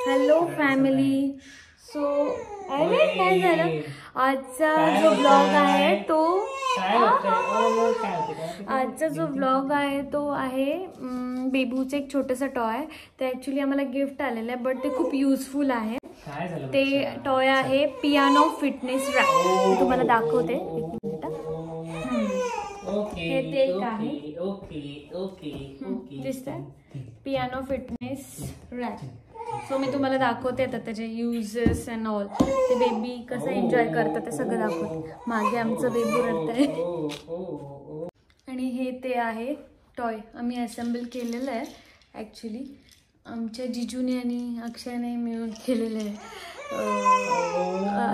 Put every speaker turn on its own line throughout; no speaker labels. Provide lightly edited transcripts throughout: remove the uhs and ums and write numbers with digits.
Hello family. So अरे काय झालं, आजचा जो ब्लॉग आहे तो आहे बेबूचं एक छोटंसं टॉय. ते ॲक्च्युली आम्हाला गिफ्ट आलेलं आहे, बट ते खूप युजफुल आहे. ते टॉय आहे पियानो फिटनेस रॅक. मी तुम्हाला दाखवते एक मिनिट. हे ते एक आहे, दिसतंय पियानो फिटनेस रॅक. सो मी तुम्हाला दाखवते आता त्याचे युजेस अँड ऑल. ते बेबी कसं एन्जॉय करतात ते सगळं दाखवते. मागे आमचं बेबी रडतंय. आणि हे ते आहे टॉय, आम्ही असेंबल केलेलं आहे. ॲक्च्युली आमच्या जिजूने आणि अक्षयने मिळून केलेलं आहे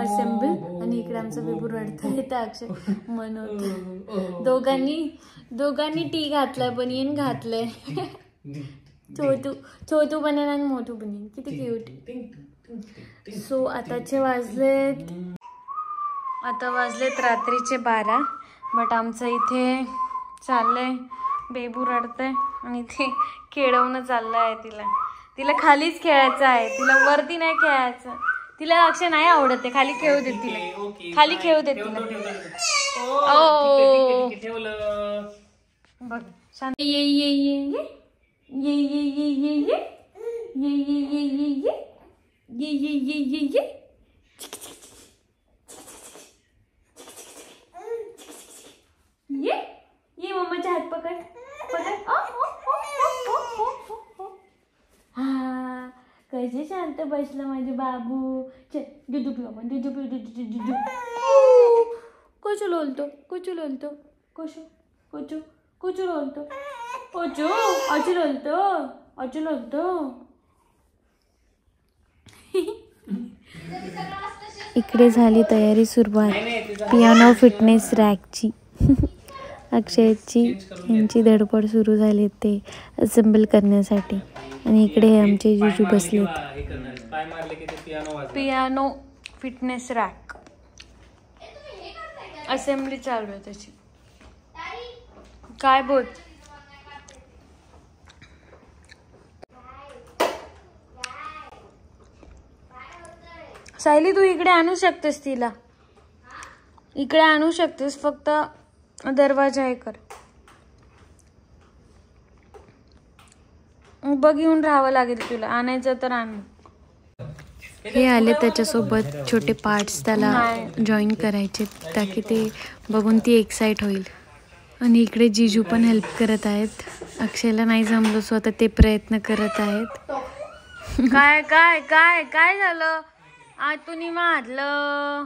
असेंबल. आणि इकडे आमचं बेबू रडतंय तर अक्षय म्हणत. दोघांनी टी घातलाय, बनियन घातलंय. छोटू बनेन आणि मोठू बनेन, किती क्यूट. सो आता वाजलेत रात्रीचे 12. बट आमचं इथे चाललंय, बेबू रडतंय आणि ते खेळवणं चाललं आहे. तिला खालीच खेळायचं आहे, तिला वरती नाही खेळायचं. तिला अक्षय नाही आवडत आहे, खाली खेळू देत तिला, खाली खेळू देत तिला. बघ शांत. ये ये ये ये ये ये ये ये ये ये ये ये ये ये ये. ये मम्माचा हात पकड. हा कसे शांत बसलं माझे बाबू. चल दूध पिऊ आपण, दूध पिऊ. कुचू लोलतो कुचू लोलतो. अचू लोलतो. इकडे झाली तयारी सुरुवात पियानो फिटनेस रॅकची. अक्षयची यांची धडपड सुरू झाली ते असेंबल करण्यासाठी. आणि इकडे आमचे जिजू बसलेत. पियानो फिटनेस रॅक असेंबली चालू आहे त्याची. काय बोल. सायली तू इकडे आणू शकतेस, तिला इकडे आणू शकतेस, फक्त दरवाजा हे कर. बघ येऊन राहावं लागेल तुला, आणायचं तर आण. हे आले त्याच्यासोबत छोटे पार्ट्स त्याला जॉईन करायचे, ताकी ते बघून ती एक्साइट होईल. आणि इकडे जिजू पण हेल्प करत आहेत. अक्षयला नाही जमलं सो आता ते प्रयत्न करत आहेत. काय काय काय काय झालं आतून मारलं.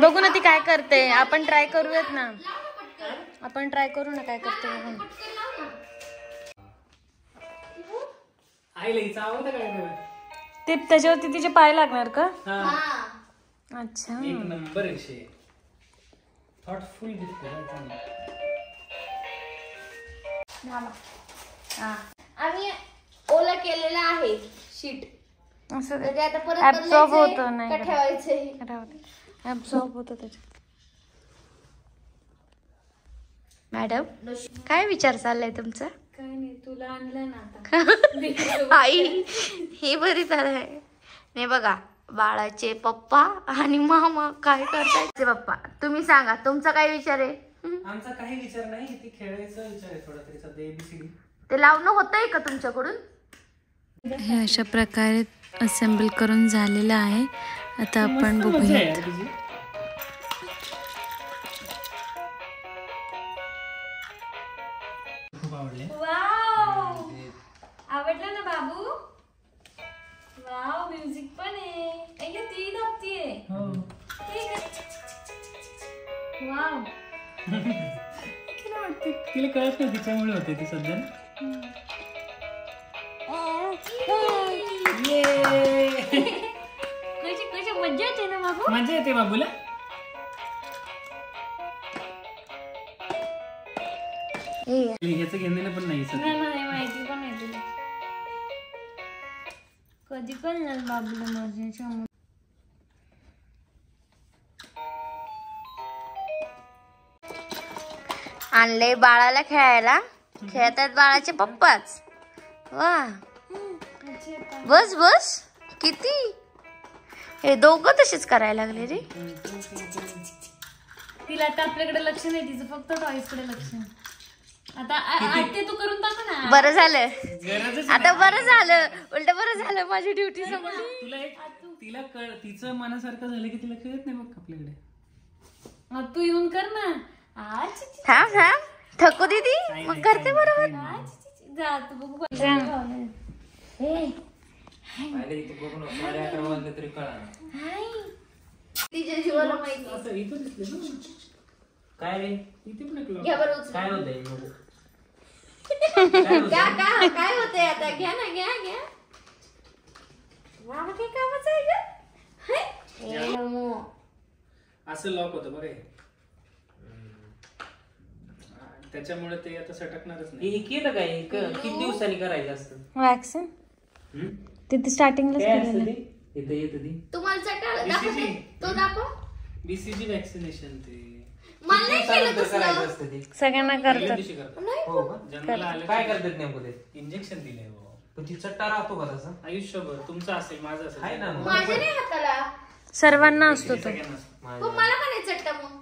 बघू ना ती काय करते. आपण ट्राय करूयात ना, आपण ट्राय करू ना काय करते बघून. ते त्याच्यावरती तिचे पाय लागणार का? अच्छा
एक नंबर विषय. थॉटफुल दिसते.
आम्ही ओला केलेला आहे शीट.
असं
ते आता परत
ऍब्सॉर्ब होतं नाही
ठेवायचं.
ऍब्सॉर्ब होतं त्याच्यात. मॅडम काय विचार चाललाय तुमचा?
काय नाही, तुला आणलं ना आता.
आई हे बरी झालं आहे. नाही बघा, बाळाचे पप्पा आणि मामा काय करतायचे. पप्पा तुम्ही सांगा, तुमचा काय विचार आहे?
आमचा काही विचार नाही, ती खेळायचा विचार आहे थोडा तरी. सध्या एबीसीडी
ते लावणं होतंय का तुमच्याकडून?
हे अशा प्रकारे असेंबल करून झालेलं आहे. आता आपण बघूया.
वाव, आवडलं ना बाबू? वाव, म्युझिक पण आहे. अय्यो ती दाबतीये. ठीक आहे. वाव.
तिला वाटते, तिला कळत नाही तिच्यामुळे होते ती सध्या.
कशी मजा येते ना बाबू?
मजा येते बाबूला. ह्याचं घेणं पण नाही सध्या.
नाही माहिती पण नाही तुला. कधी कळणार बाबूला माझ्या.
आणले बाळाला खेळायला. खेळतात बाळाचे पप्पाच. वा बस बस किती हे दोघं तसेच करायला लागले रे.
तिला आता आपल्याकडे लक्ष नाही, तिचं फक्त टॉईस कडे लक्ष आहे. आता ते तू करून टाक ना.
बरं झालं
गरजच
आता, बरं झालं उलट बरं झालं, माझी ड्युटी संपली.
तुला एक तिला तिचं मनासारखं झालं की तिला कळत नाही बघ आपल्याकडे.
तू येऊन कर ना.
थांब थांब थकू दीदी मग करते बरोबर.
जा तू बघू तिच्या जीवाला माहिती.
असं इथं दिसलं ना.
काय रे
इथे पण एक
घ्या बरं उचलून.
काय होतंय
काय होतंय आता? घ्या ना, घ्या घ्या. बाबा काय कामाचं आहे ग? हे नमो.
असं लॉक होतं बघ हे. त्याच्यामुळे ते आता सटकणारच नाही.
हे केलं काय किती दिवसांनी करायचं असतं?
वॅक्सिन तिथे स्टार्टिंगलाच
काय असतं
केलेलं.
ते? इथं येतं ते
तुम्हाला चटाळ दाखव
BCG.
तो दाखव.
BCG वॅक्सिनेशन ते
मला नाही केलं
दिवसानंतर
तसलं.
करायचं असतं ते.
सगळ्यांना
पहिल्या
करतात.
दिवशी करतात.
हो का?
जन्माला आलं
काय करतात नेमकं ते?
इंजेक्शन दिलंय हो.
पण ती चट्टा राहतो का तसा?
आयुष्यभर तुमचं असेल माझं असेल.
आहे ना मग.
माझ्या नाही हाताला.
सर्वांना असतो तो.
सगळ्यांना असतं.
मग मला का नाही चट्टा मग?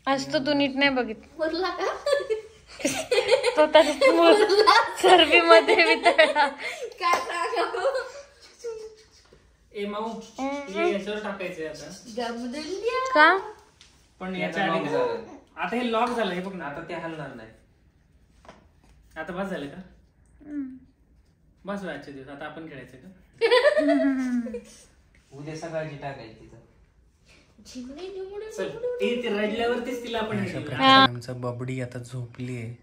असतो तू नीट नाही बघितलं.
बोलला का?
तो त्याच्या चरबीमध्ये वितळला.
काय सांगावं?
ए माऊ हे याच्यावर टाकायचंय आता.
गमदुल्या.
का
पण याच्या आधी
lock
कसं?
झालं.
आता हे लॉक झालं हे बघ ना.
आता ते हलणार नाही.
आता बस झालं का? बस व्हाय आजच्या दिवस. आता आपण खेळायचं का?
उद्या सकाळची टाकायची तिथं.
चल ते रडल्यावरतीच तिला आपण हे केलं. आमचा बबडी आता झोपलीये.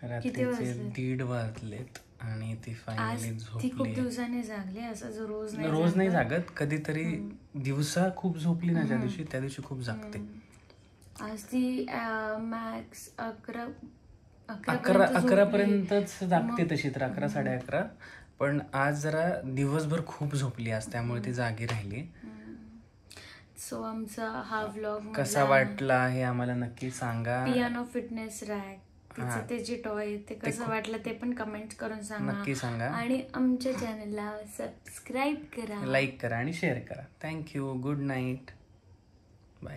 रात्रीचे 1:30 वाजलेत आणि ती फायनली
ती खूप
झोपली.
दिवसाने जागली, असं जो रोज नाही
रोज नाही जागत, कधीतरी दिवसा खूप झोपली ना त्या दिवशी खूप जागते.
आज ती मॅक्स
11 पर्यंतच जागते तशी तर 11 11:30. पण आज जरा दिवसभर खूप झोपली आज, त्यामुळे ती जागी राहिली.
सो आमचा हा व्लॉग
कसा वाटला हे आम्हाला नक्की सांगा.
पियानो फिटनेस रॅक तिचं ते जे टॉय ते कसं वाटलं ते पण कमेंट करून
नक्की सांगा.
आणि आमच्या चॅनलला सबस्क्राईब करा,
लाईक करा आणि शेअर करा. थँक्यू. Good night. बाय.